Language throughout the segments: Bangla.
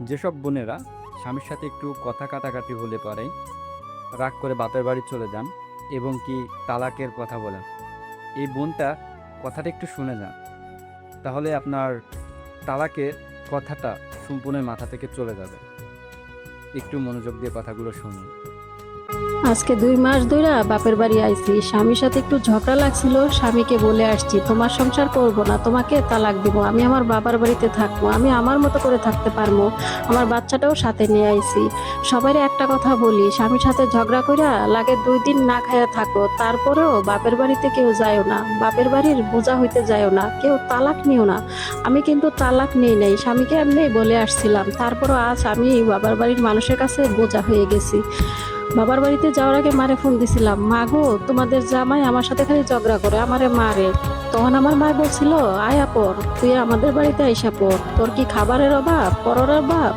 যেসব বোনেরা স্বামীর সাথে একটু কথা কাটাকাটি হলে পারে রাগ করে বাপের বাড়ি চলে যান এবং কি তালাকের কথা বলেন, এই বোনটা কথাটা একটু শুনে যান, তাহলে আপনার তালাকের কথাটা সম্পূর্ণ মাথা থেকে চলে যাবে। একটু মনোযোগ দিয়ে কথাগুলো শুনুন। আজকে 2 মাস ধরে বাপের বাড়ি আইছি। স্বামীর সাথে একটু ঝগড়া লাগছিল, স্বামীকে বলে আসছি তোমার সংসার করব না, তোমাকে তালাক দিব, আমি আমার বাবার বাড়িতে থাকবো, আমি আমার মতো করে থাকতে পারবো, আমার বাচ্চাটাও সাথে নিয়ে আইছি। সবারই একটা কথা বলি, স্বামীর সাথে ঝগড়া কইরা লাগে 2 দিন না খায়া থাকো, তারপরেও বাপের বাড়িতে কেউ যায়ও না, বাপের বাড়ির বোঝা হইতে যায়ও না, কেউ তালাক নিও না। আমি কিন্তু তালাক নেই নাই, স্বামীকে এমনি বলে আসছিলাম, তারপরও আজ আমি বাবার বাড়ির মানুষের কাছে বোঝা হয়ে গেছি। বাবার বাড়িতে যাওয়ার আগে মারে ফোন দিছিলাম, মা গো তোমাদের জামাই আমার সাথে খালি ঝগড়া করে, আমারে মারে। তখন আমার মা বলছিল, আয়া পর, তুই আমাদের বাড়িতে আইসা পর, তোর কি খাবারের অভাব, পরের অভাব,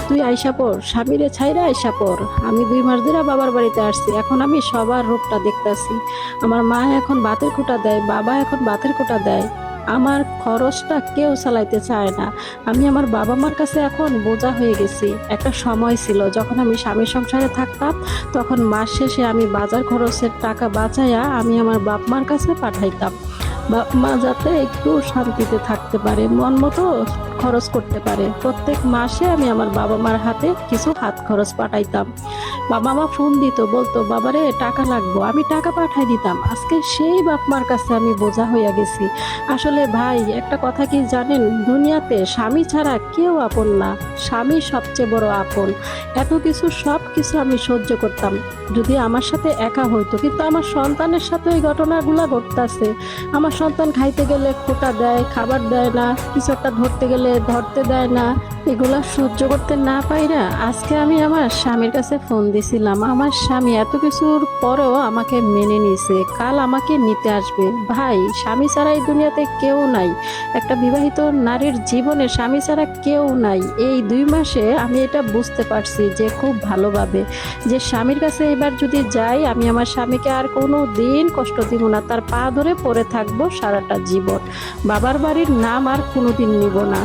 তুই আইসা পর, স্বামীরে ছাইরা আইসা পর। আমি 2 মাস ধরে বাবার বাড়িতে আসছি, এখন আমি সবার রূপটা দেখতাছি। আমার মা এখন ভাতের খোঁটা দেয়, বাবা এখন ভাতের খোঁটা দেয়, আমার খরচটা কেউ চালাইতে চায় না। আমি আমার বাবা মার কাছে এখন বোঝা হয়ে গেছি। একটা সময় ছিল যখন আমি স্বামীর সংসারে থাকতাম, তখন মাস শেষে আমি বাজার খরচের টাকা বাঁচাইয়া আমি আমার বাপ মার কাছে পাঠাইতাম, বাপ মা যাতে একটু শান্তিতে থাকতে পারে, মন মতো খরচ করতে পারে। প্রত্যেক মাসে আমি আমার বাবা মার হাতে কিছু হাত খরচ পাঠাইতাম। বাবা মা ফোন দিত, বলতো বাবারে টাকা লাগবো, আমি টাকা পাঠাই দিতাম। আজকে সেই বাপ মার কাছে আমি বোঝা হইয়া গেছি। আসলে ভাই, একটা কথা কি জানেন, দুনিয়াতে স্বামী ছাড়া কেউ আপন না, স্বামী সবচেয়ে বড় আপন। এত কিছু সব কিছু আমি সহ্য করতাম যদি আমার সাথে একা হইতো, কিন্তু আমার সন্তানের সাথে ওই ঘটনাগুলো ঘটতেছে। আমার সন্তান খাইতে গেলে খোঁটা দেয়, খাবার দেয় না, কিছু একটা ধরতে গেলে ধরতে দেয় না। এগুলা সহ্য করতে না পাইরা আজকে আমি আমার স্বামীর কাছে ফোন দিছিলাম। আমার স্বামী এত কিছুর পরেও আমাকে মেনে নিছে, কাল আমাকে নিতে আসবে। ভাই, স্বামী ছাড়া এই দুনিয়াতে কেউ নাই। একটা বিবাহিত নারীর জীবনে স্বামী ছাড়া কেউ নাই। এই 2 মাসে আমি এটা বুঝতে পারছি যে খুব ভালোভাবে, যে স্বামীর কাছে এবার যদি যাই, আমি আমার স্বামীকে আর কোনো দিন কষ্ট দিব না, তার পা ধরে পড়ে থাকবো সারাটা জীবন। বাবার বাড়ির নাম আর কোনোদিন নিব না।